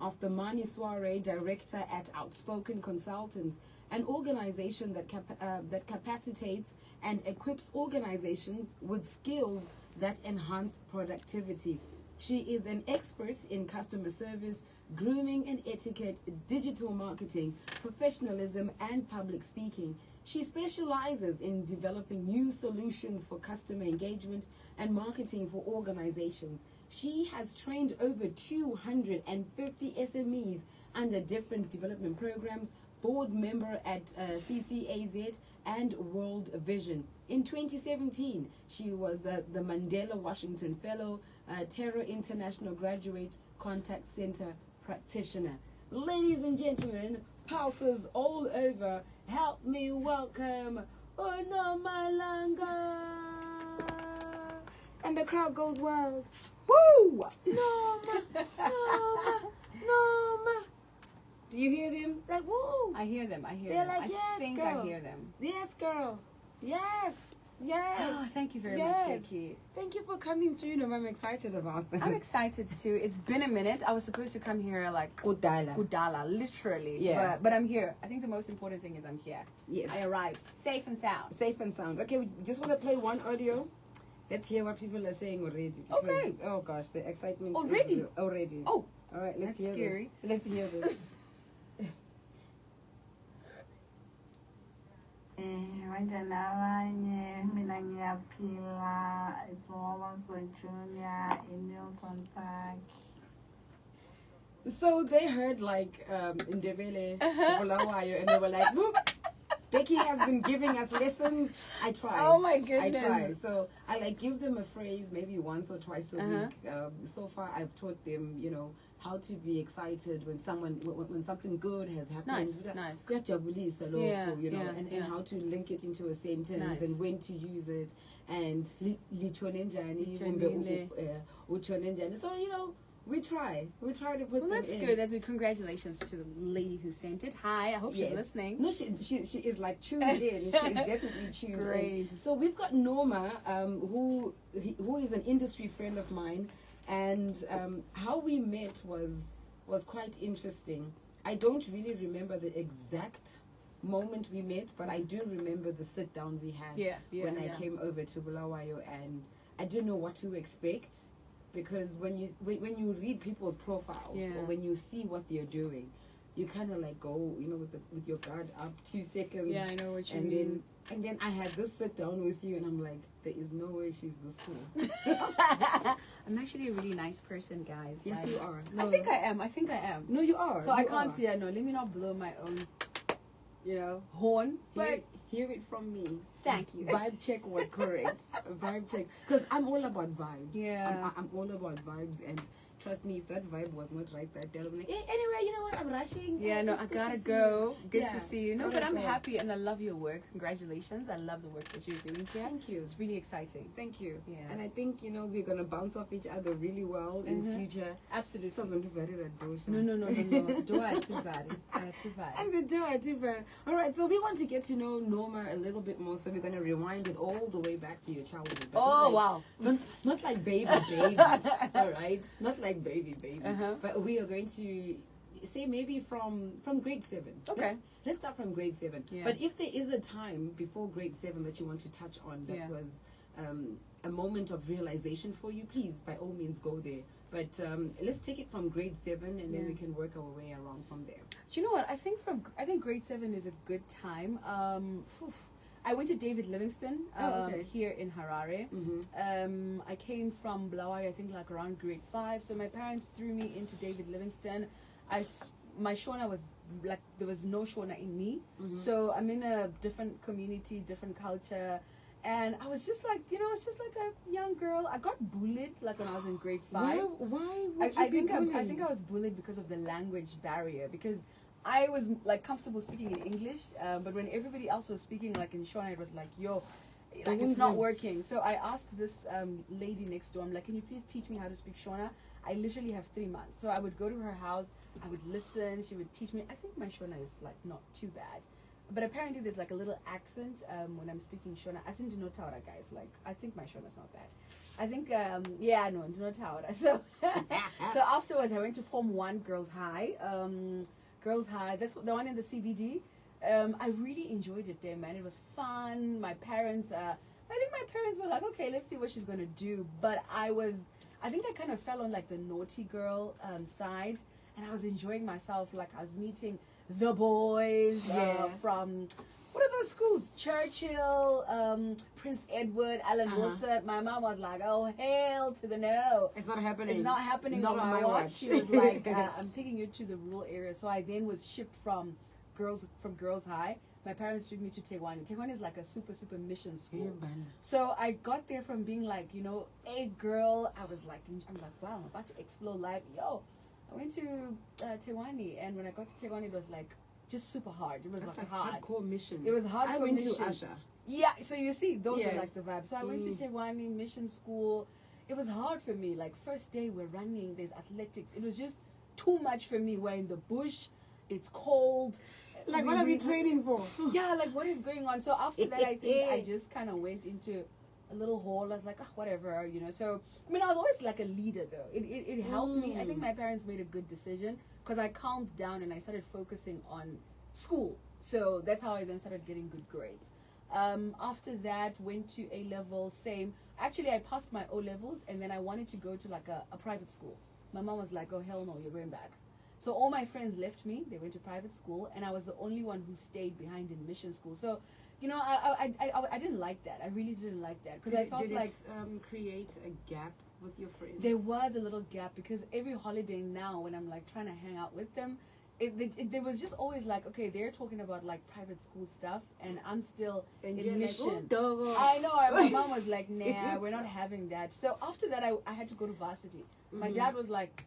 of the Mani Soiree, director at Outspoken Consultants, an organization that capacitates and equips organizations with skills that enhance productivity. She is an expert in customer service, grooming and etiquette, digital marketing, professionalism, and public speaking. She specializes in developing new solutions for customer engagement and marketing for organizations. She has trained over 250 SMEs under different development programs, board member at CCAZ and World Vision. In 2017, she was the Mandela Washington Fellow, Terra International Graduate Contact Center practitioner. Ladies and gentlemen, pulses all over, help me welcome Nomalanga. And the crowd goes wild. Woo! Noma, Noma, Noma. Do you hear them? Like, woo! I hear them. I hear They're them. like, yes, I think girl. I hear them. Yes, girl. Yes. Yes. Oh, thank you very Yes. much, Becky. Thank you for coming through. No, I'm excited about that. I'm excited too. It's been a minute. I was supposed to come here like Udala, literally. Yeah. But I'm here. I think the most important thing is I'm here. Yes. I arrived safe and sound. Safe and sound. Okay, we just want to play one audio. Let's hear what people are saying already. Because, Okay. Oh gosh, the excitement. Already? Is already. Oh. All right, let's That's hear scary. this. Let's hear this. Mina ngiyaphila. It's Mama Junior in Milton Park. So they heard like Ndebele, Bulawayo, and they were like, whoop, Becky has been giving us lessons. I try. Oh my goodness. I try. So I like give them a phrase maybe once or twice a week. So far I've taught them, you know, how to be excited when something good has happened. Nice. Yeah, you know, yeah, and yeah. how to link it into a sentence Nice. and when to use it and so you know, we try to put Well, them that's in. good. That's good. Congratulations to the lady who sent it. Hi, I hope she's Yes. listening. No, she is like tuned in. She's definitely tuned Great. in. So we've got Norma, who is an industry friend of mine, and how we met was quite interesting. I don't really remember the exact moment we met, but I do remember the sit down we had when I came over to Bulawayo, and I didn't know what to expect. Because when you read people's profiles or when you see what they're doing, you kind of like go, you know, with your guard up 2 seconds. Yeah, I know what you mean. And then I had this sit down with you, and I'm like, there is no way she's this cool. I'm actually a really nice person, guys. Yes, Like, you are. I think I am. No, you are. So you I can't. are. Yeah, no. Let me not blow my own, you know, horn. But Hear it from me. Thank you. Vibe check was correct. Vibe check. Because I'm all about vibes. Yeah. I'm all about vibes. And trust me, if that vibe was not right that day, I'm like, hey, anyway, you know what? I'm rushing. yeah, no, It's I good gotta to see go. you. Good Yeah, to see you. No, gotta but I'm go. happy and I love your work. Congratulations. I love the work that you're doing here. Thank you. It's really exciting. Thank you. Yeah. And I think, you know, we're going to bounce off each other really well in future. Absolutely. So I'm very radosha. No. Do I too bad? And the do I too bad. All right, so we want to get to know Norma a little bit more, so we're going to rewind it all the way back to your childhood. But Oh, not like, wow. Not like baby, all right? Not like baby. But we are going to say maybe from grade 7. Okay. Let's start from grade 7. Yeah. But if there is a time before grade 7 that you want to touch on that was a moment of realization for you, please, by all means, go there. But let's take it from grade 7, and then we can work our way around from there. Do you know what? I think grade 7 is a good time. I went to David Livingstone here in Harare. I came from Bulawayo, I think like around grade 5. So my parents threw me into David Livingstone. My Shona was like, there was no Shona in me. So I'm in a different community, different culture. And I was just like, you know, it's just like a young girl. I got bullied like when I was in grade 5. Why would you be bullied? I think I was bullied because of the language barrier. Because I was like comfortable speaking in English, but when everybody else was speaking like in Shona, it was like, yo, like it's not working. So I asked this lady next door, I'm like, can you please teach me how to speak Shona? I literally have 3 months. So I would go to her house, I would listen, she would teach me. I think my Shona is like not too bad. But apparently there's like a little accent when I'm speaking Shona. I seem to know Taura, guys. Like, I think my Shona is not bad. I think, yeah, no, not how. So, so afterwards, I went to Form 1 Girls High. Girls High, that's the one in the CBD. I really enjoyed it there, man. It was fun. My parents, I think my parents were like, okay, let's see what she's going to do. But I think I kind of fell on like the naughty girl side. And I was enjoying myself. Like I was meeting the boys from... What are those schools? Churchill, Prince Edward, Alan Wilson. My mom was like, oh, hell to the no. It's not happening. It's not happening not on my watch. She was like, I'm taking you to the rural area. So I then was shipped from Girls High. My parents took me to Tegwani. Tegwani is like a super, super mission school. So I got there from being like, you know, a girl. I'm like, wow, I'm about to explore life. Yo, I went to Tegwani. And when I got to Tegwani, it was like, just super hard. It was like hard. Hardcore mission. It was hardcore mission. I went to Usher. Yeah, so you see, those are like the vibes. So I went to Tegwani mission school. It was hard for me. Like first day we're running, there's athletics. It was just too much for me. We're in the bush. It's cold. Like what are we training for? Yeah, like what is going on? So after that, I think I just kind of went into a little hall. I was like, whatever, you know. So I mean, I was always like a leader though. It helped me. I think my parents made a good decision. Because I calmed down and I started focusing on school. So that's how I then started getting good grades. After that, went to A-level, same. Actually, I passed my O-levels and then I wanted to go to like a private school. My mom was like, oh, hell no, you're going back. So all my friends left me. They went to private school and I was the only one who stayed behind in mission school. So, you know, I didn't like that. I really didn't like that. Because I felt like... Did it create a gap with your friends? There was a little gap because every holiday now when I'm like trying to hang out with them, there was just always like, okay, they're talking about like private school stuff and I'm still in mission. Like, oh, I know. My mom was like, nah, we're not having that. So after that, I had to go to varsity. My dad was like,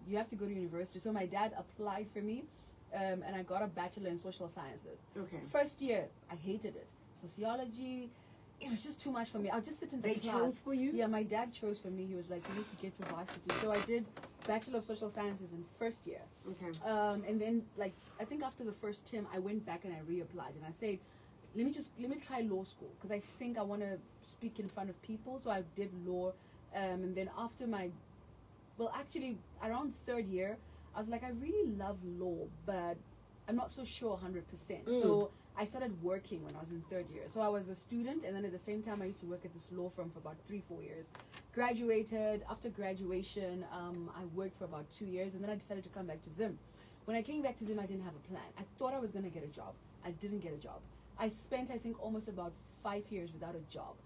you have to go to university. So my dad applied for me and I got a bachelor in social sciences. Okay. First year, I hated it. Sociology, it was just too much for me. I'll just sit in the class. They chose for you? Yeah, my dad chose for me. He was like, you need to get to varsity. So I did Bachelor of Social Sciences in first year. Okay. And then, like, I think after the first term, I went back and I reapplied. And I said, let me try law school. Because I think I want to speak in front of people. So I did law. And then after actually, around third year, I was like, I really love law, but I'm not so sure 100%. So I started working when I was in third year. So I was a student, and then at the same time, I used to work at this law firm for about 3-4 years. Graduated. After graduation, I worked for about 2 years, and then I decided to come back to Zim. When I came back to Zim, I didn't have a plan. I thought I was going to get a job. I didn't get a job. I spent, I think, almost about 5 years without a job.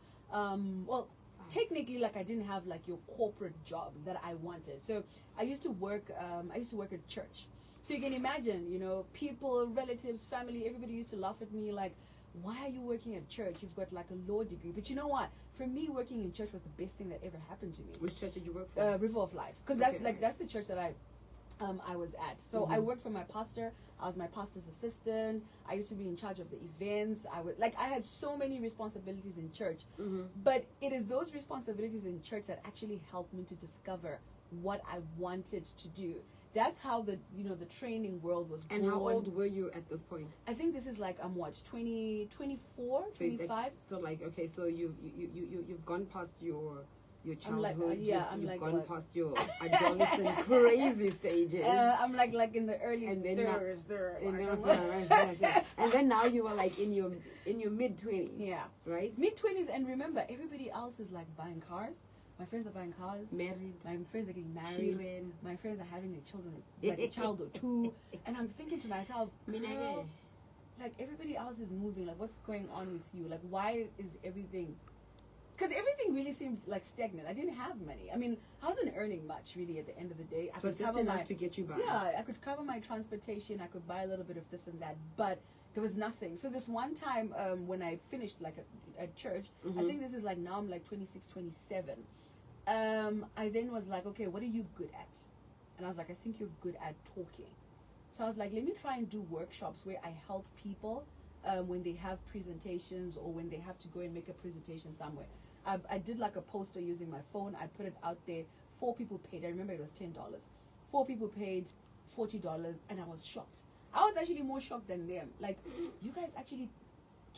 Technically, like I didn't have like your corporate job that I wanted. So I used to work at church. So you can imagine, you know, people, relatives, family, everybody used to laugh at me like, why are you working at church? You've got like a law degree. But you know what? For me, working in church was the best thing that ever happened to me. Which church did you work for? River of Life. Because that's the church that I was at. So I worked for my pastor. I was my pastor's assistant. I used to be in charge of the events. I had so many responsibilities in church. But it is those responsibilities in church that actually helped me to discover what I wanted to do. That's how the training world was born. And how old were you at this point? I think this is like 24, 25. So like, okay, so you've gone past your childhood. You've gone past your adolescent crazy stages. I'm like in the early and then 30s. And then now you are like in your mid-20s. Yeah. Right? Mid-20s, and remember, everybody else is like buying cars. My friends are buying cars. Married. My friends are getting married. Children. My friends are having their children, like a child or two. And I'm thinking to myself, girl, like everybody else is moving. Like, what's going on with you? Like, why is everything... Because everything really seems like stagnant. I didn't have money. I mean, I wasn't earning much really at the end of the day. I could just enough to get you by. Yeah, I could cover my transportation. I could buy a little bit of this and that. But there was nothing. So this one time when I finished like at church, I think this is like now I'm like 26, 27. I then was like, okay, what are you good at? And I was like, I think you're good at talking. So I was like, let me try and do workshops where I help people when they have presentations or when they have to go and make a presentation somewhere. I did like a poster using my phone. I put it out there. 4 people paid. I remember it was $10. 4 people paid $40, and I was shocked. I was actually more shocked than them. Like, you guys actually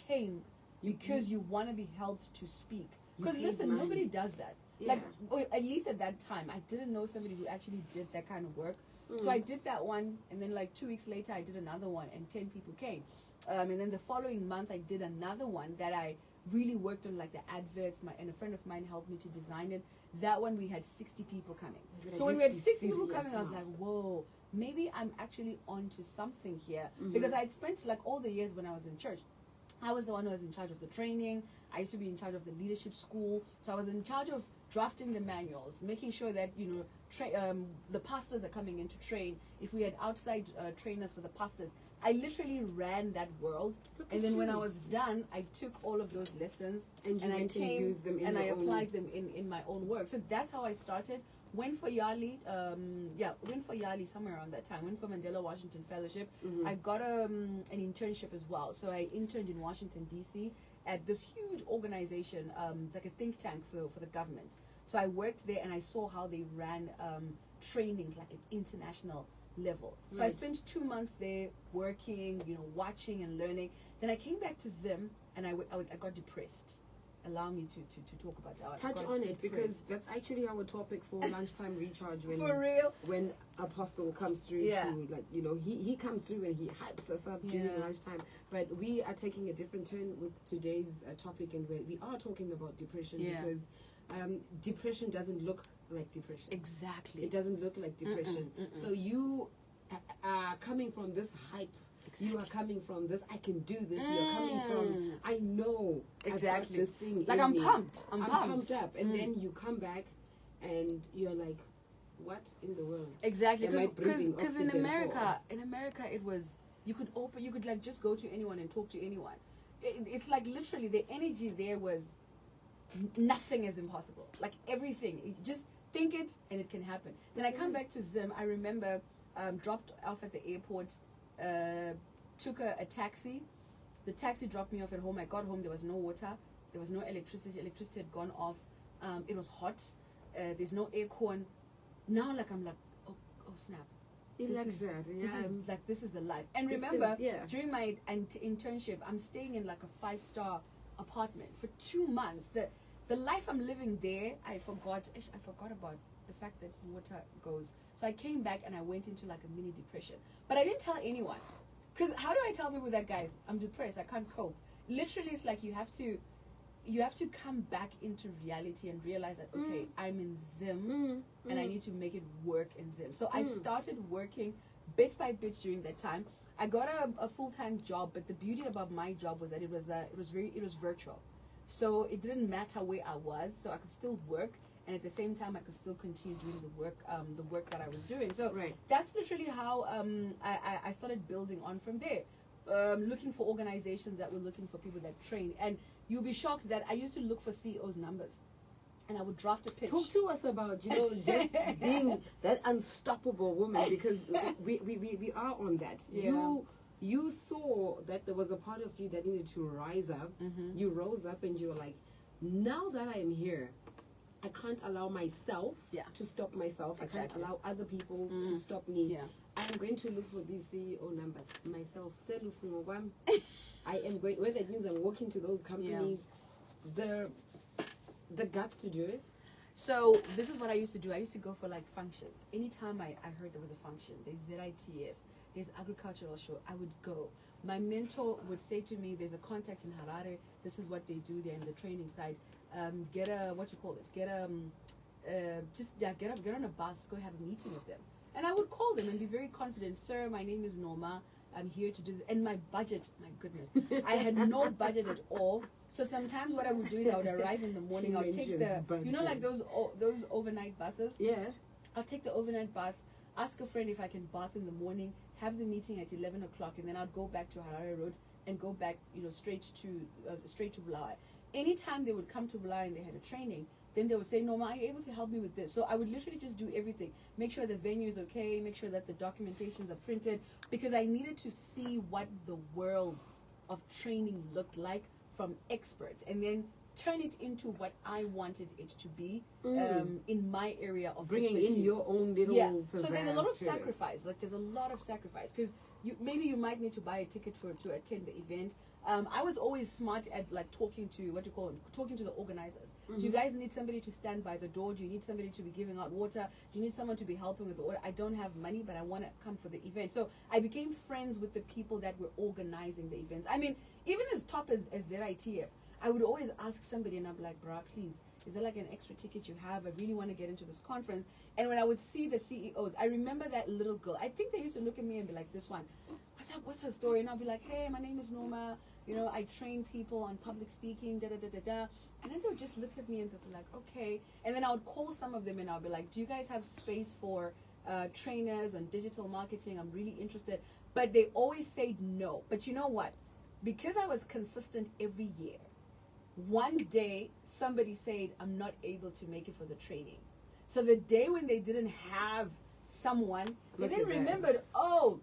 came because you want to be helped to speak. Because listen, nobody does that. Like, or at least at that time, I didn't know somebody who actually did that kind of work. So I did that one, and then like 2 weeks later, I did another one, and 10 people came. And then the following month, I did another one that I really worked on, like the adverts. And a friend of mine helped me to design it. That one, we had 60 people coming. So when we had 60 people coming, I was like, whoa, maybe I'm actually onto something here. Because I had spent like all the years when I was in church, I was the one who was in charge of the training. I used to be in charge of the leadership school. So I was in charge of drafting the manuals, making sure that, you know, the pastors are coming in to train. If we had outside trainers for the pastors, I literally ran that world. And then when I was done, I took all of those lessons and I came and I applied them in my own work. So that's how I started. Went for Yali, went for Yali somewhere around that time. Went for Mandela Washington Fellowship. I got an internship as well. So I interned in Washington, D.C. at this huge organization. It's like a think tank for the government. So I worked there and I saw how they ran trainings like an international level. So I spent 2 months there working, you know, watching and learning. Then I came back to Zim and I got depressed. Allow me to talk about that. Touch on it, because that's actually our topic for lunchtime recharge. For real? When Apostle comes through to, like, you know, he comes through and he hypes us up during lunchtime. But we are taking a different turn with today's topic, and we are talking about depression because depression doesn't look like depression. Exactly. It doesn't look like depression. So you are coming from this hype. You are coming from this, I can do this. You are coming from, I know exactly this thing. Like, I'm pumped. I'm pumped up. And then you come back and you're like, what in the world? Exactly. Because in America, it was, you could like just go to anyone and talk to anyone. It's like literally the energy there was, nothing is impossible. Like everything, you just think it and it can happen. Then I come back to Zim. I remember dropped off at the airport, took a taxi. The taxi dropped me off at home. I got home, there was no water, there was no electricity. Electricity had gone off. It was hot. There's no aircon. Now, like, I'm like, oh snap. This is the life. And remember, during my internship, I'm staying in like a 5-star apartment for 2 months. The life I'm living there, I forgot about the fact that water goes. So I came back and I went into like a mini depression. But I didn't tell anyone. Because how do I tell people that, guys, I'm depressed, I can't cope? Literally, it's like you have to come back into reality and realize that, okay, I'm in Zim and I need to make it work in Zim. So I started working bit by bit during that time. I got a full-time job, but the beauty about my job was that it was virtual. So it didn't matter where I was, so I could still work, and at the same time I could still continue doing the work that I was doing. So that's literally how I started building on from there. Looking for organizations that were looking for people that train. And you'll be shocked that I used to look for CEOs' numbers. And I would draft a pitch. Talk to us about, you know, just being that unstoppable woman, because we are on that. Yeah. You saw that there was a part of you that needed to rise up. You rose up and you were like, now that I am here, I can't allow myself to stop myself. Exactly. I can't allow other people to stop me. Yeah. I'm going to look for these CEO numbers myself. I am going, whether it means I'm walking to those companies, the guts to do it. So this is what I used to do. I used to go for like functions. Anytime I heard there was a function, there's ZITF, there's agricultural show, I would go. My mentor would say to me, there's a contact in Harare, this is what they do, they're in the training side. Get on a bus, go have a meeting with them. And I would call them and be very confident, sir, my name is Norma, I'm here to do this. And my budget, my goodness, I had no budget at all. So sometimes what I would do is I would arrive in the morning, I'll take you know, like those overnight buses? Yeah. I'll take the overnight bus, ask a friend if I can bath in the morning, have the meeting at 11 o'clock, and then I'd go back to Harare Road and go back, you know, straight to Bulawayo. Anytime they would come to Bulawayo and they had a training, then they would say, Norma, are you able to help me with this? So I would literally just do everything. Make sure the venue is okay, make sure that the documentations are printed, because I needed to see what the world of training looked like from experts, and then turn it into what I wanted it to be in my area of bringing expertise. In your own little So there's a lot of sacrifice. Like there's a lot of sacrifice, because maybe you might need to buy a ticket to attend the event. I was always smart at like talking to the organizers. Do you guys need somebody to stand by the door? Do you need somebody to be giving out water? Do you need someone to be helping with the order? I don't have money, but I want to come for the event. So I became friends with the people that were organizing the events. I mean, even as top as ZITF, I would always ask somebody, and I'd be like, bruh, please, is there like an extra ticket you have? I really want to get into this conference. And when I would see the CEOs, I remember that little girl. I think they used to look at me and be like, this one, what's up? What's her story? And I'll be like, hey, my name is Norma. You know, I train people on public speaking, da-da-da-da-da. And then they would just look at me and they'd be like, okay. And then I would call some of them and I'll be like, do you guys have space for trainers on digital marketing? I'm really interested. But they always say no. But you know what? Because I was consistent every year, one day somebody said, I'm not able to make it for the training. So the day when they didn't have someone, they then remembered, oh,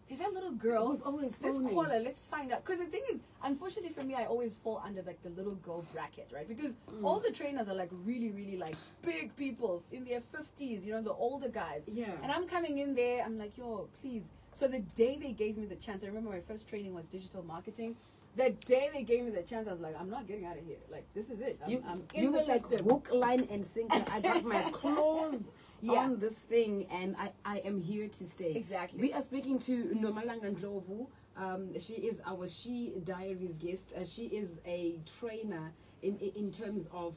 there's that little girl. Who's always let's phoning. call her, let's find out. Because the thing is, unfortunately for me, I always fall under like the little girl bracket, right? Because all the trainers are like really, really like big people in their 50s, you know, the older guys. Yeah. And I'm coming in there, I'm like, yo, please. So the day they gave me the chance, I remember my first training was digital marketing. The day they gave me the chance, I was like, I'm not getting out of here. Like, this is it. I'm in you the were like system. hook, line, and sinker. I got my claws on this thing, and I am here to stay. Exactly. We are speaking to Nomalanga Ndhlovu. She is our Diaries guest. She is a trainer in terms of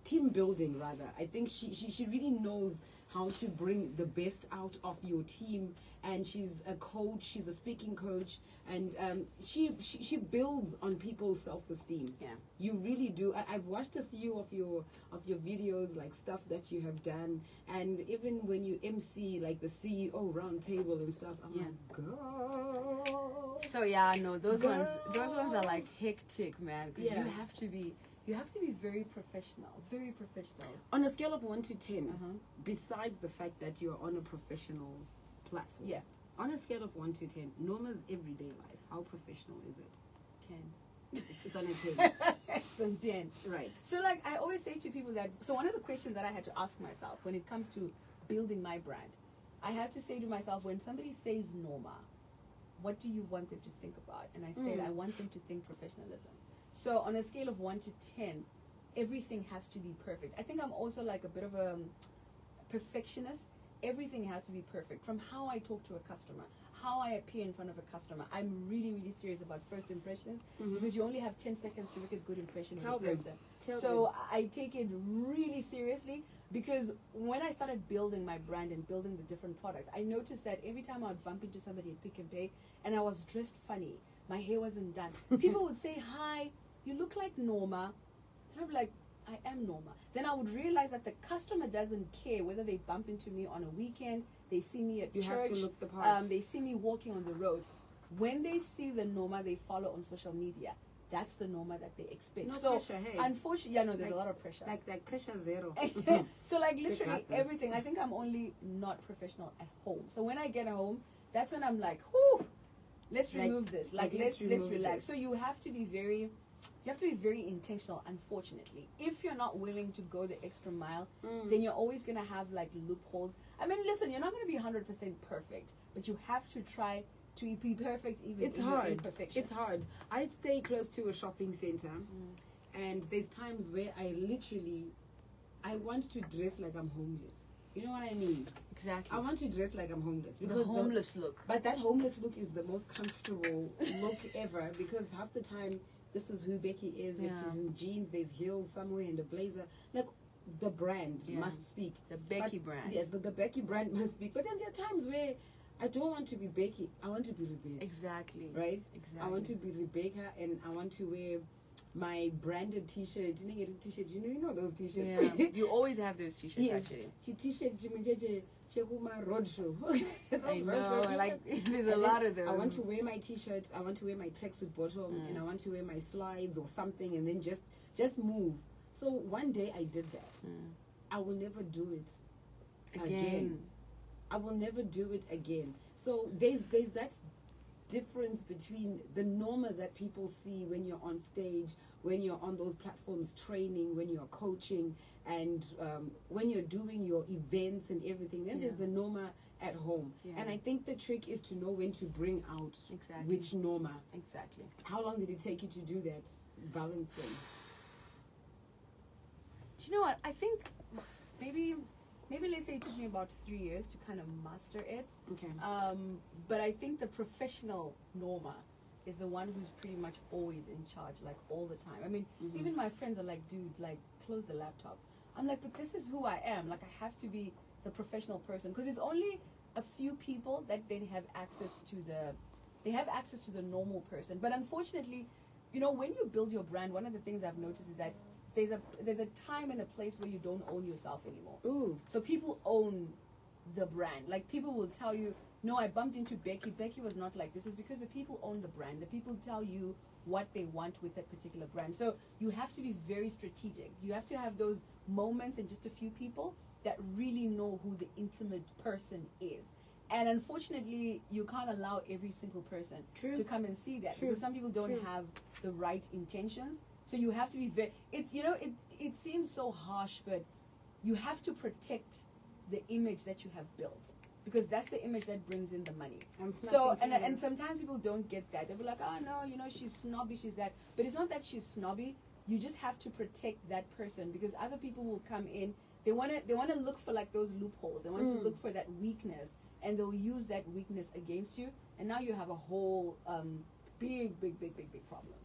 team building, rather. I think she really knows how to bring the best out of your team, and she's a coach, she's a speaking coach, and she builds on people's self-esteem. Yeah, you really do. I've watched a few of your videos, like stuff that you have done, and even when you MC like the CEO round table and stuff, I'm like, girl. So yeah, no, those ones are like hectic, man, because you have to be very professional, very professional. On a scale of 1 to 10, besides the fact that you're on a professional platform, on a scale of 1 to 10, Norma's everyday life, how professional is it? 10. It's on a 10. It's on 10. Right. So like I always say to people that, so one of the questions that I had to ask myself when it comes to building my brand, I had to say to myself, when somebody says Norma, what do you want them to think about? And I said, I want them to think professionalism. So on a scale of 1 to 10, everything has to be perfect. I think I'm also like a bit of a perfectionist. Everything has to be perfect. From how I talk to a customer, how I appear in front of a customer. I'm really, really serious about first impressions because you only have 10 seconds to make a good impression of a person. So I take it really seriously because when I started building my brand and building the different products, I noticed that every time I would bump into somebody at Pick and Pay and I was dressed funny, my hair wasn't done, people would say, hi, you look like Norma. And I'd be like, I am Norma. Then I would realize that the customer doesn't care whether they bump into me on a weekend, they see me at church, have to look the part. They see me walking on the road. When they see the Norma they follow on social media, that's the Norma that they expect. No so pressure, hey. unfortunately, there's a lot of pressure. Like pressure zero. So like literally everything. I think I'm only not professional at home. So when I get home, that's when I'm like, whoo, let's remove this. Like let's relax. So you have to be very intentional, unfortunately. If you're not willing to go the extra mile, then you're always going to have like loopholes. I mean, listen, you're not going to be 100% perfect, but you have to try to be perfect even in your imperfection. It's hard. I stay close to a shopping center, and there's times where I want to dress like I'm homeless. You know what I mean? Exactly. I want to dress like I'm homeless. Because the homeless look. But that homeless look is the most comfortable look ever, because half the time, this is who Becky is. If she's in jeans, there's heels somewhere and a blazer. Like, the brand must speak. The Becky brand. Yeah, the Becky brand must speak. But then there are times where I don't want to be Becky. I want to be Rebecca. Exactly. Right? Exactly. I want to be Rebecca, and I want to wear my branded t-shirt. You get a t-shirt. You know those t-shirts. Yeah. You always have those t-shirts, actually. T-shirt. Roadshow. I know. Like, there's a lot of those. I want to wear my t-shirt. I want to wear my tracksuit bottom, and I want to wear my slides or something, and then just move. So one day I did that. I will never do it again. I will never do it again. So there's that difference between the Norma that people see when you're on stage, when you're on those platforms training, when you're coaching, and when you're doing your events and everything. Then there's the Norma at home. And I think the trick is to know when to bring out which Norma. Exactly. How long did it take you to do that balancing? Do you know what? I think maybe let's say it took me about 3 years to kind of master it. Okay. But I think the professional Norma is the one who's pretty much always in charge, like all the time. I mean, even my friends are like, dude, like close the laptop. I'm like, but this is who I am. Like, I have to be the professional person, because it's only a few people that then have access to the normal person. But unfortunately, you know, when you build your brand, one of the things I've noticed is that there's a time and a place where you don't own yourself anymore. Ooh. So people own the brand. Like, people will tell you, no, I bumped into Becky. Becky was not like this. It's because the people own the brand. The people tell you what they want with that particular brand. So you have to be very strategic. You have to have those moments and just a few people that really know who the intimate person is. And unfortunately, you can't allow every single person to come and see that, because some people don't have the right intentions. So you have to be very, it's, you know, it seems so harsh, but you have to protect the image that you have built, because that's the image that brings in the money. So, and sometimes people don't get that. They'll be like, oh no, you know, she's snobby, she's that. But it's not that she's snobby. You just have to protect that person, because other people will come in. They want to look for like those loopholes. They want to look for that weakness, and they'll use that weakness against you. And now you have a whole big problem.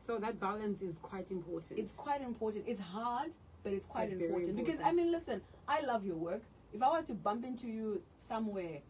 So that balance is quite important. It's quite important. It's hard, but it's quite important. Because, I mean, listen, I love your work. If I was to bump into you somewhere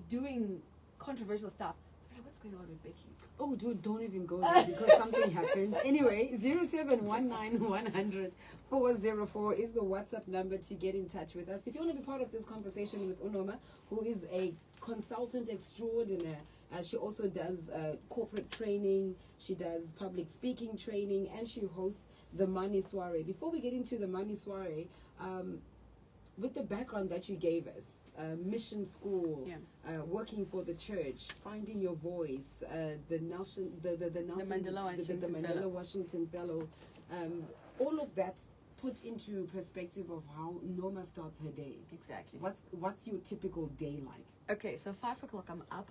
doing controversial stuff, I'm like, what's going on with Becky? Oh, dude, don't even go there, because something happened. Anyway, 0719100404 is the WhatsApp number to get in touch with us. If you want to be part of this conversation with Unoma, who is a consultant extraordinaire, she also does corporate training, she does public speaking training, and she hosts the Money Soiree. Before we get into the Money Soiree, with the background that you gave us, mission school, working for the church, finding your voice, the Mandela Washington Fellow, all of that put into perspective of how Norma starts her day. Exactly. What's your typical day like? Okay, so 5 o'clock I'm up.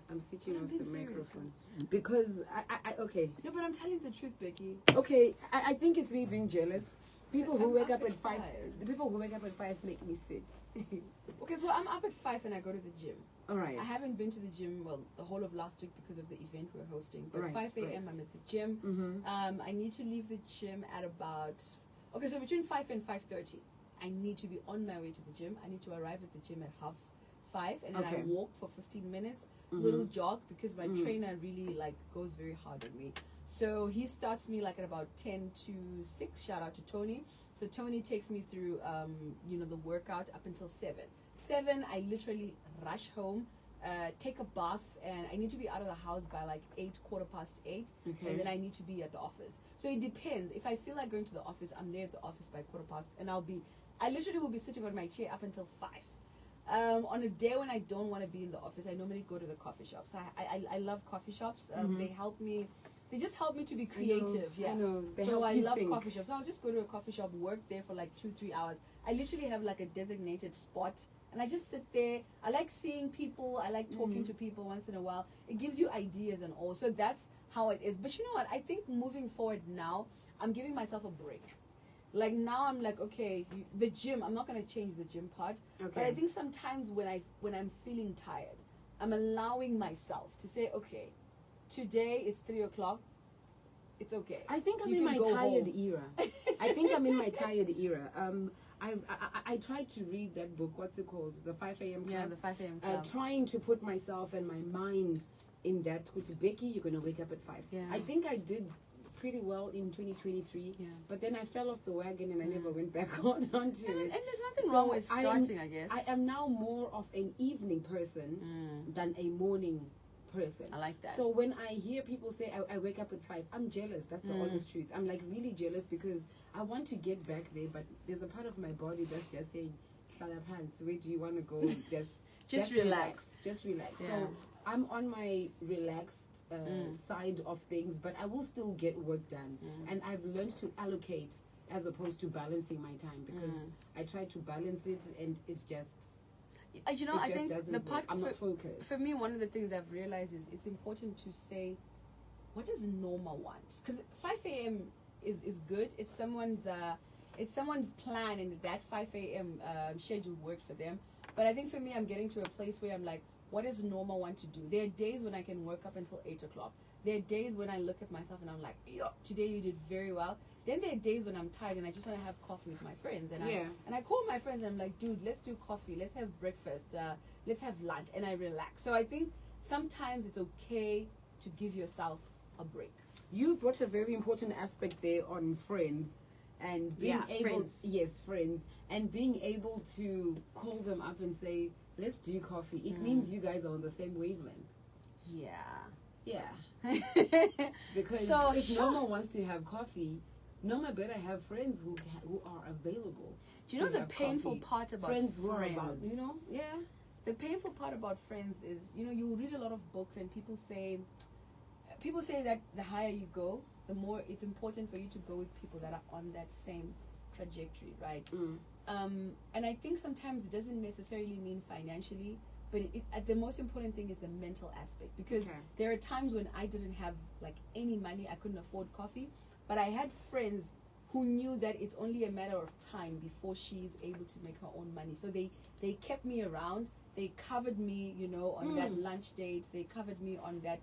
I'm switching off the microphone because I okay. No, but I'm telling the truth, Becky. Okay, I think it's me being jealous. People who wake up at 5, the people who wake up at 5 make me sick. Okay, so I'm up at 5 and I go to the gym. All right. I haven't been to the gym, well, the whole of last week because of the event we're hosting. But 5 a.m. I'm at the gym. I need to leave the gym at about, okay, so between 5 and 5:30, I need to be on my way to the gym. I need to arrive at the gym at 5:30, and then I walk for 15 minutes, little jog, because my trainer really like goes very hard on me. So he starts me like at about 10 to 6. Shout out to Tony. So Tony takes me through, you know, the workout up until 7. 7, I literally rush home, take a bath, and I need to be out of the house by like 8, 8:15, and then I need to be at the office. So it depends. If I feel like going to the office, I'm there at the office by 8:15, and I literally will be sitting on my chair up until 5. On a day when I don't want to be in the office, I normally go to the coffee shops. I love coffee shops. They help me. They just help me to be creative. I know. So I love coffee shops. So I'll just go to a coffee shop, work there for like 2-3 hours. I literally have like a designated spot, and I just sit there. I like seeing people. I like talking to people once in a while. It gives you ideas and all. So that's how it is. But you know what? I think moving forward now, I'm giving myself a break. Like now I'm like, okay, the gym, I'm not going to change the gym part. Okay. But I think sometimes when I'm feeling tired, I'm allowing myself to say, okay, today is 3 o'clock. It's okay. I think I'm in my tired era. I think I'm in my tired era. I tried to read that book. What's it called? The 5 a.m. Club. Yeah, the 5 a.m. Club. Trying to put myself and my mind in that. Becky, you're going to wake up at 5. Yeah. I think I did pretty well in 2023, but then I fell off the wagon and I never went back onto it. And there's nothing wrong with starting, I guess. I am now more of an evening person than a morning person. I like that. So when I hear people say I wake up at 5, I'm jealous. That's the honest truth. I'm like really jealous because I want to get back there, but there's a part of my body that's just saying, "Hlala phansi, where do you want to go?" Just relax. Just relax. Yeah. So I'm on my relaxed side of things, but I will still get work done. And I've learned to allocate as opposed to balancing my time, because I try to balance it and it's just, you know, I think the part I'm not focused. For me, one of the things I've realized is it's important to say, what does Norma want? Because 5 a.m. is good. It's someone's plan, and that 5 a.m. Schedule worked for them. But I think for me, I'm getting to a place where I'm like, what does Norma want to do? There are days when I can work up until 8 o'clock. There are days when I look at myself and I'm like, yo, today you did very well. Then there are days when I'm tired and I just want to have coffee with my friends. And I call my friends and I'm like, dude, let's do coffee. Let's have breakfast. Let's have lunch. And I relax. So I think sometimes it's okay to give yourself a break. You brought a very important aspect there on friends and being able, friends, and being able to call them up and say, let's do coffee. It means you guys are on the same wavelength. Yeah. Because if Norma wants to have coffee, Norma better have friends who are available. Do you know the painful part about friends? The painful part about friends is, you read a lot of books and people say that the higher you go, the more it's important for you to go with people that are on that same trajectory, right? And I think sometimes it doesn't necessarily mean financially, but the most important thing is the mental aspect, because there are times when I didn't have like any money, I couldn't afford coffee, but I had friends who knew that it's only a matter of time before she's able to make her own money. So they kept me around. They covered me, on that lunch date. They covered me on that.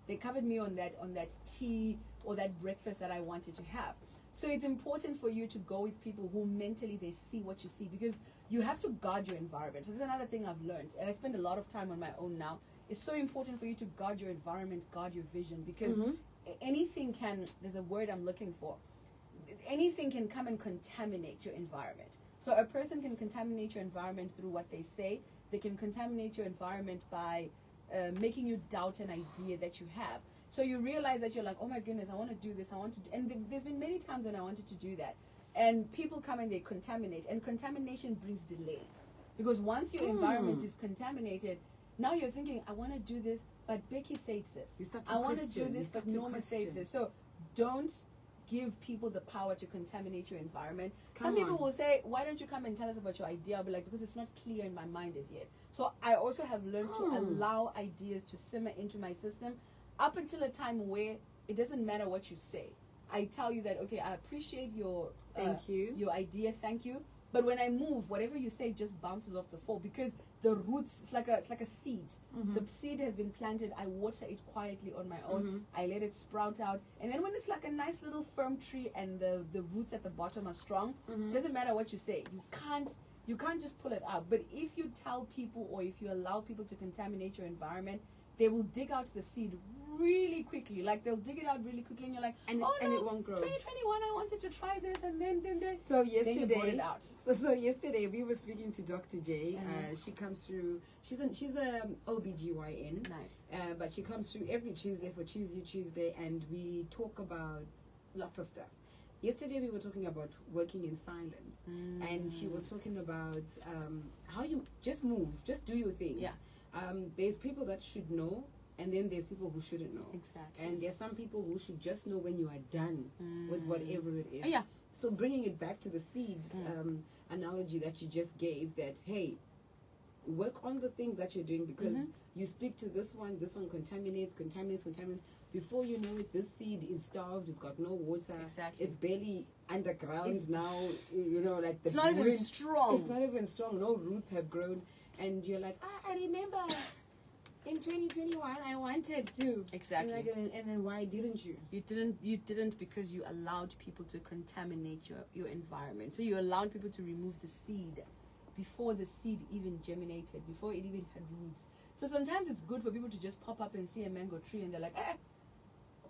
They covered me on that tea or that breakfast that I wanted to have. So it's important for you to go with people who mentally they see what you see, because you have to guard your environment. So this is another thing I've learned, and I spend a lot of time on my own now. It's so important for you to guard your environment, guard your vision, because anything can, there's a word I'm looking for, anything can come and contaminate your environment. So a person can contaminate your environment through what they say. They can contaminate your environment by making you doubt an idea that you have. So you realize that you're like, oh my goodness, I want to do this, and there's been many times when I wanted to do that. And people come and they contaminate, and contamination brings delay. Because once your environment is contaminated, now you're thinking, I want to do this, but Becky said this. I want to do this, but Norma said this. So don't give people the power to contaminate your environment. Some people will say, why don't you come and tell us about your idea? I'll be like, because it's not clear in my mind as yet. So I also have learned to allow ideas to simmer into my system up until a time where it doesn't matter what you say. I tell you that, okay, I appreciate your your idea, thank you. But when I move, whatever you say just bounces off the floor, because the roots, it's like a seed. The seed has been planted. I water it quietly on my own. I let it sprout out. And then when it's like a nice little firm tree and the roots at the bottom are strong, it doesn't matter what you say. You can't just pull it out. But if you tell people, or if you allow people to contaminate your environment, they will dig out the seed really quickly. Like they'll dig it out really quickly, and you're like, and it won't grow. 2021, I wanted to try this, and then so yesterday, then you brought it out. So yesterday we were speaking to Dr. J. She comes through. She's a OBGYN. Nice. But she comes through every Tuesday for Tuesday, and we talk about lots of stuff. Yesterday we were talking about working in silence, and she was talking about how you just move, just do your thing. Yeah. There's people that should know, and then there's people who shouldn't know. Exactly. And there's some people who should just know when you are done with whatever it is. Yeah. So bringing it back to the seed analogy that you just gave, that, hey, work on the things that you're doing, because you speak to this one contaminates. Before you know it, this seed is starved, it's got no water. Exactly. It's barely underground now, like it's not even strong. It's not even strong. No roots have grown. And you're like, I remember in 2021 I wanted to. Exactly. And then why didn't you? You didn't because you allowed people to contaminate your environment. So you allowed people to remove the seed before the seed even germinated, before it even had roots. So sometimes it's good for people to just pop up and see a mango tree, and they're like,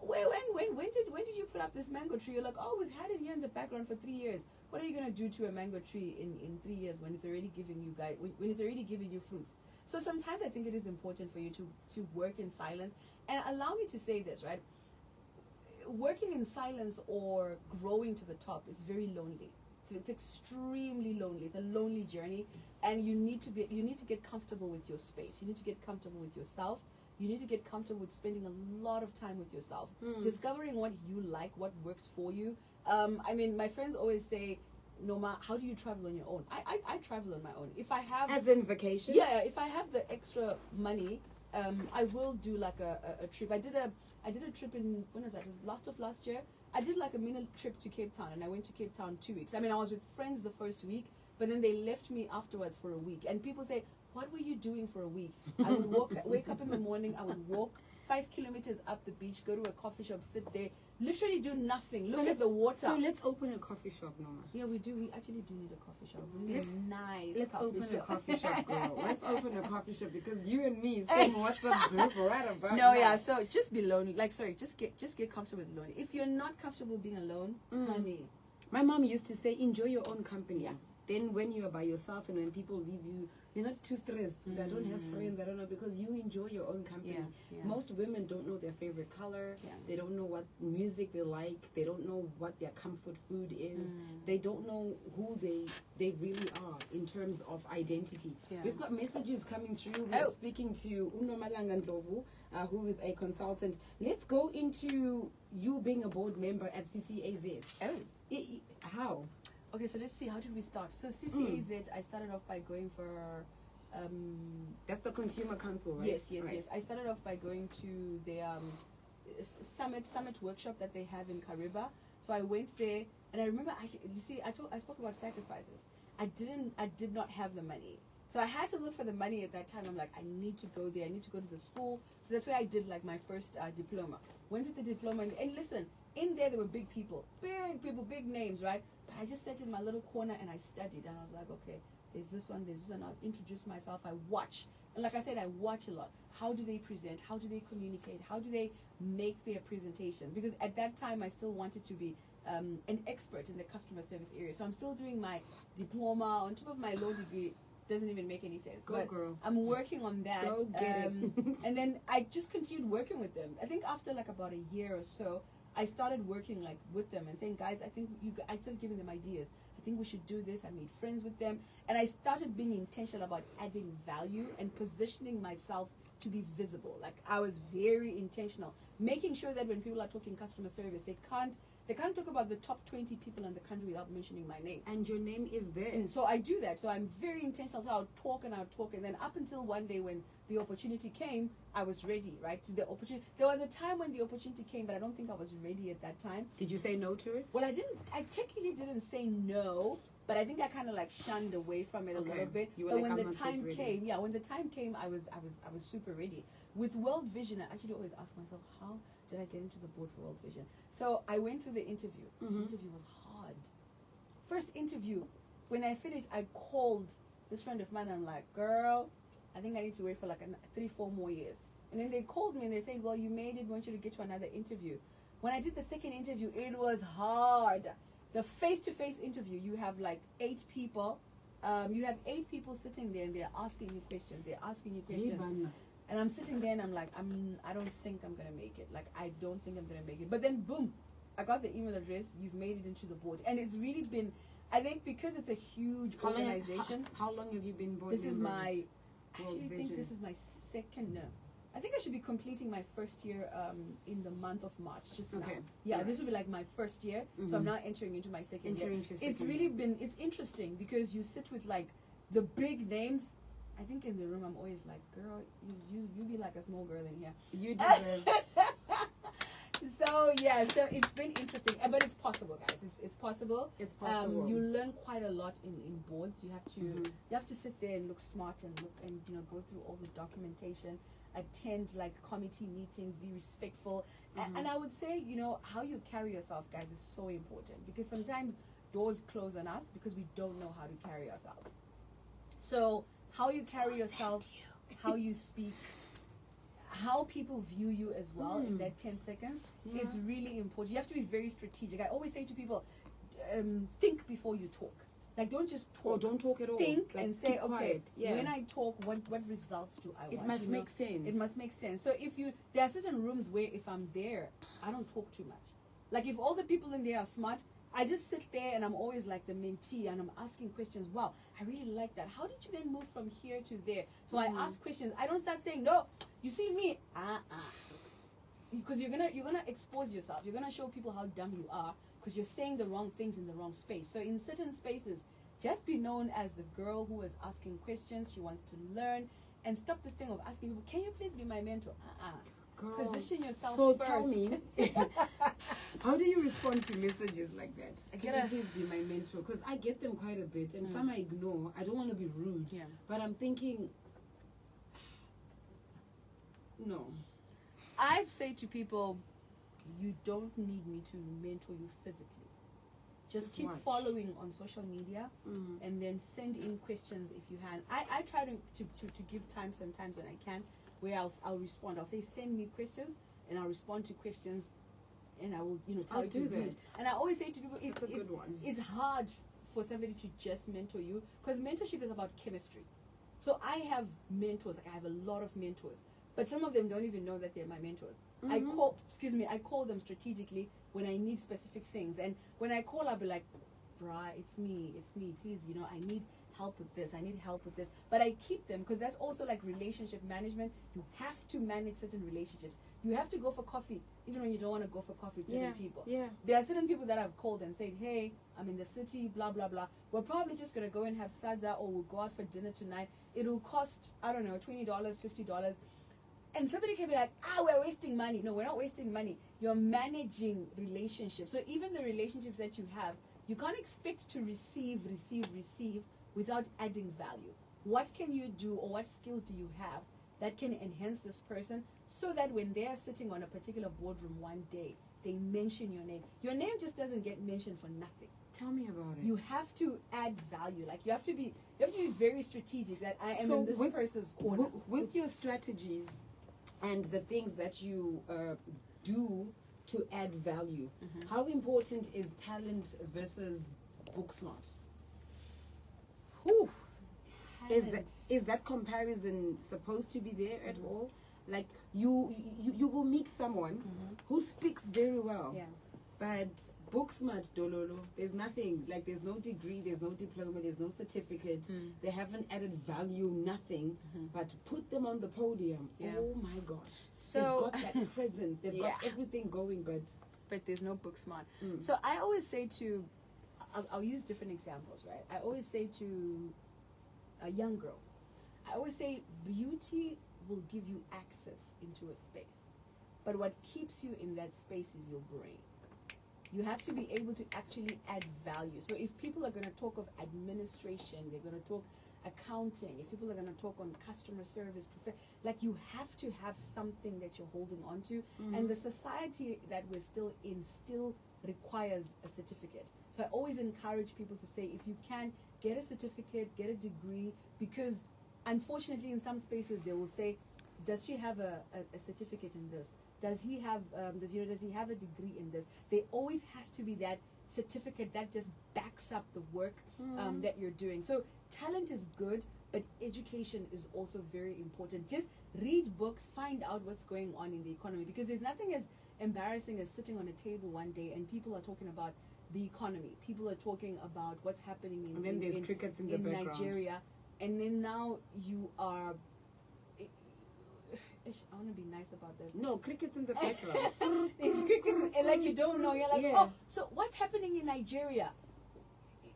when did you put up this mango tree? You're like, oh, we've had it here in the background for 3 years. What are you gonna do to a mango tree in 3 years when it's already giving you when it's already giving you fruits? So sometimes I think it is important for you to work in silence. And allow me to say this, right? Working in silence or growing to the top is very lonely. It's extremely lonely. It's a lonely journey, and you need to get comfortable with your space. You need to get comfortable with yourself. You need to get comfortable with spending a lot of time with yourself, discovering what you like, what works for you. I mean, my friends always say, Noma, how do you travel on your own? I travel on my own. If I have, as in vacation, if I have the extra money, I will do like a trip. I did a trip in, when was that? It was last year. I did like a mini trip to Cape Town, and I went to Cape Town 2 weeks. I mean, I was with friends the first week, but then they left me afterwards for a week. And people say, what were you doing for a week? I would wake up in the morning, I would walk 5 kilometers up the beach, go to a coffee shop, sit there, literally do nothing, look at the water. So let's open a coffee shop, Norma. Yeah, we do. We actually do need a coffee shop. We need a nice Let's coffee open shop. a coffee shop, girl. Let's open a coffee shop because you and me same WhatsApp group right about No, now. yeah. So just be lonely. Like, sorry, just get comfortable with lonely. If you're not comfortable being alone, honey. My mom used to say, enjoy your own company. Then when you are by yourself and when people leave you, you're not too stressed. I don't have friends. I don't know, because you enjoy your own company. Yeah. Most women don't know their favorite color. Yeah. They don't know what music they like. They don't know what their comfort food is. They don't know who they really are in terms of identity. Yeah. We've got messages coming through. We're speaking to Nomalanga Ndhlovu, who is a consultant. Let's go into you being a board member at CCAZ. How? Okay, so let's see. How did we start? So CCAZ, I started off by going for. That's the Consumer Council, right? Yes. I started off by going to the summit workshop that they have in Kariba. So I went there, and I remember. You see, I spoke about sacrifices. I did not have the money, so I had to look for the money at that time. I'm like, I need to go there. I need to go to the school. So that's where I did like my first diploma. Went with the diploma, and listen, in there were big people, big names, right? But I just sat in my little corner and I studied, and I was like, okay, there's this one. I'll introduce myself. I watch, and like I said, I watch a lot. How do they present? How do they communicate? How do they make their presentation? Because at that time, I still wanted to be an expert in the customer service area. So I'm still doing my diploma on top of my law degree. Doesn't even make any sense. Go, girl. I'm working on that. Go get it. And then I just continued working with them. I think after like about a year or so, I started working like with them and saying, guys, I started giving them ideas. I think we should do this. I made friends with them, and I started being intentional about adding value and positioning myself to be visible. Like, I was very intentional, making sure that when people are talking customer service, they can't talk about the top 20 people in the country without mentioning my name. And your name is there. And so I do that. So I'm very intentional. So I'll talk. And then up until one day when the opportunity came, I was ready, right? To the opportunity. There was a time when the opportunity came, but I don't think I was ready at that time. Did you say no to it? Well, I technically didn't say no, but I think I kind of like shunned away from it a little bit. But when the time came, I was super ready. With World Vision, I actually always ask myself, how did I get into the board for World Vision? So I went through the interview. The interview was hard. First interview, when I finished, I called this friend of mine. I'm like, girl, I think I need to wait for like 3-4 more years. And then they called me and they said, well, you made it. We want you to get to another interview. When I did the second interview, it was hard. The face-to-face interview, you have like 8 people. You have 8 people sitting there and they're asking you questions. And I'm sitting there and I'm like, I don't think I'm going to make it. Like, I don't think I'm going to make it. But then, boom, I got the email address. You've made it into the board. And it's really been, I think because it's a huge organization. How long have you been board This is member? I World actually think Vision? this is my second, no. I think I should be completing my first year in the month of March, just now. Yeah, this will be like my first year. So I'm now entering into my second year. It's really been, it's interesting because you sit with like the big names. I think in the room I'm always like, girl, you be like a small girl in here. You deserve. So yeah, so it's been interesting, but it's possible, guys. It's possible. It's possible. You learn quite a lot in boards. You have to sit there and look smart and look and go through all the documentation, attend like committee meetings, be respectful, and I would say how you carry yourself, guys, is so important because sometimes doors close on us because we don't know how to carry ourselves. So how you carry yourself, how you speak, how people view you as well in that 10 seconds, it's really important. You have to be very strategic. I always say to people, think before you talk. Like, don't just talk. Or don't talk at all. Think like, and say, okay, yeah. When I talk, what results do I want? It must make sense. It must make sense. So there are certain rooms where if I'm there, I don't talk too much. Like, if all the people in there are smart, I just sit there and I'm always like the mentee and I'm asking questions. Wow, I really like that. How did you then move from here to there? So I ask questions. I don't start saying, no, you see me, because you're gonna expose yourself. You're gonna show people how dumb you are because you're saying the wrong things in the wrong space. So in certain spaces, just be known as the girl who is asking questions. She wants to learn, and stop this thing of asking people, can you please be my mentor? Girl, position yourself so first. tell me, how do you respond to messages like that? Can you please be my mentor? Because I get them quite a bit, and some I ignore. I don't want to be rude, but I'm thinking, no. I've said to people, you don't need me to mentor you physically. Just keep following on social media, and then send in questions if you can. I try to give time sometimes when I can, where I'll respond. I'll say, send me questions, and I'll respond to questions, and I will tell you to do it. And I always say to people, it's hard for somebody to just mentor you, because mentorship is about chemistry. So I have mentors. I have a lot of mentors, but some of them don't even know that they're my mentors. I call them strategically when I need specific things. And when I call, I'll be like, bruh, it's me, please, I need help with this, But I keep them, because that's also like relationship management. You have to manage certain relationships. You have to go for coffee, even when you don't want to go for coffee with certain people. Yeah. There are certain people that I've called and said, hey, I'm in the city, blah, blah, blah. We're probably just going to go and have sadza, or we'll go out for dinner tonight. It'll cost, I don't know, $20, $50. And somebody can be like, we're wasting money. No, we're not wasting money. You're managing relationships. So even the relationships that you have, you can't expect to receive without adding value. What can you do, or what skills do you have that can enhance this person, so that when they are sitting on a particular boardroom one day, they mention your name. Your name just doesn't get mentioned for nothing. Tell me about it. You have to add value. Like you have to be very strategic, that I am in this person's corner. With your strategies and the things that you do to add value, how important is talent versus book smart? Is that comparison supposed to be there at all? Like you will meet someone who speaks very well, but book smart, Ndhlovu, there's nothing. Like there's no degree, there's no diploma, there's no certificate. They haven't added value, nothing. But put them on the podium. Oh my gosh! So they've got that presence. They've got everything going, but there's no book smart. So I always say to, I'll use different examples, right? I always say to young girls, I always say beauty will give you access into a space, but what keeps you in that space is your brain. You have to be able to actually add value. So if people are going to talk of administration, they're going to talk accounting, if people are going to talk on customer service, like you have to have something that you're holding on to. And the society that we're still in still requires a certificate. So I always encourage people to say, if you can, get a certificate, get a degree, because unfortunately in some spaces they will say, does she have a certificate in this? Does he have does he have a degree in this? There always has to be that certificate that just backs up the work that you're doing. So talent is good, but education is also very important. Just read books, find out what's going on in the economy, because there's nothing as embarrassing as sitting on a table one day and people are talking about the economy. People are talking about what's happening in crickets in the background. Nigeria, and then now you are. I want to be nice about that. No, crickets in the background. There's crickets, and like you don't know. You're like, so what's happening in Nigeria?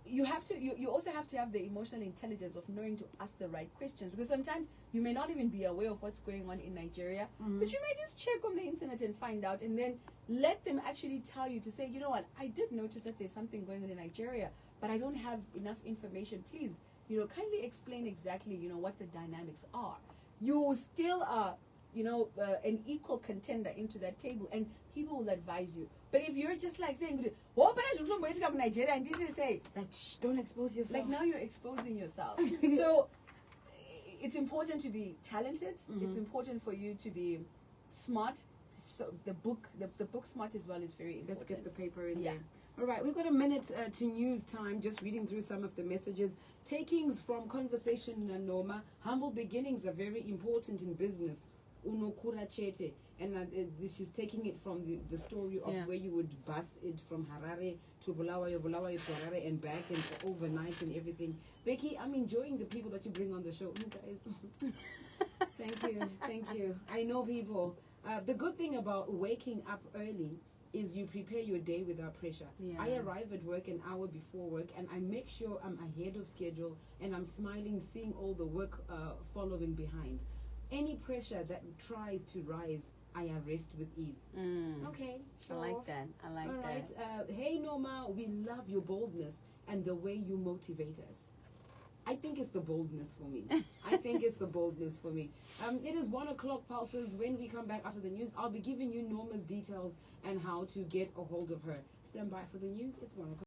You have to. You also have to have the emotional intelligence of knowing to ask the right questions, because sometimes you may not even be aware of what's going on in Nigeria, but you may just check on the internet and find out, and then let them actually tell you to say, you know what, I did notice that there's something going on in Nigeria, but I don't have enough information. Please, kindly explain exactly, what the dynamics are. You still are, an equal contender into that table, and people will advise you. But if you're just like saying, "Oh, but I should know where to come to Nigeria," and didn't say, don't expose yourself. Like now you're exposing yourself. So it's important to be talented. It's important for you to be smart. So the book smart as well is very important. Let's get the paper in there. All right, we've got a minute to news time, just reading through some of the messages. Takings from conversation, Noma. Humble beginnings are very important in business. Unokura chete. And she's taking it from the story of where you would bus it from Harare to Bulawayo to Harare and back, and overnight and everything. Becky, I'm enjoying the people that you bring on the show. Guys. Thank you. I know people. The good thing about waking up early is you prepare your day without pressure. I arrive at work an hour before work, and I make sure I'm ahead of schedule, and I'm smiling, seeing all the work following behind. Any pressure that tries to rise, I arrest with ease. Okay, I like that. I like All right. that. Hey, Norma, we love your boldness and the way you motivate us. I think it's the boldness for me. It is 1 o'clock pulses. When we come back after the news, I'll be giving you Norma's details and how to get a hold of her. Stand by for the news. It's 1 o'clock.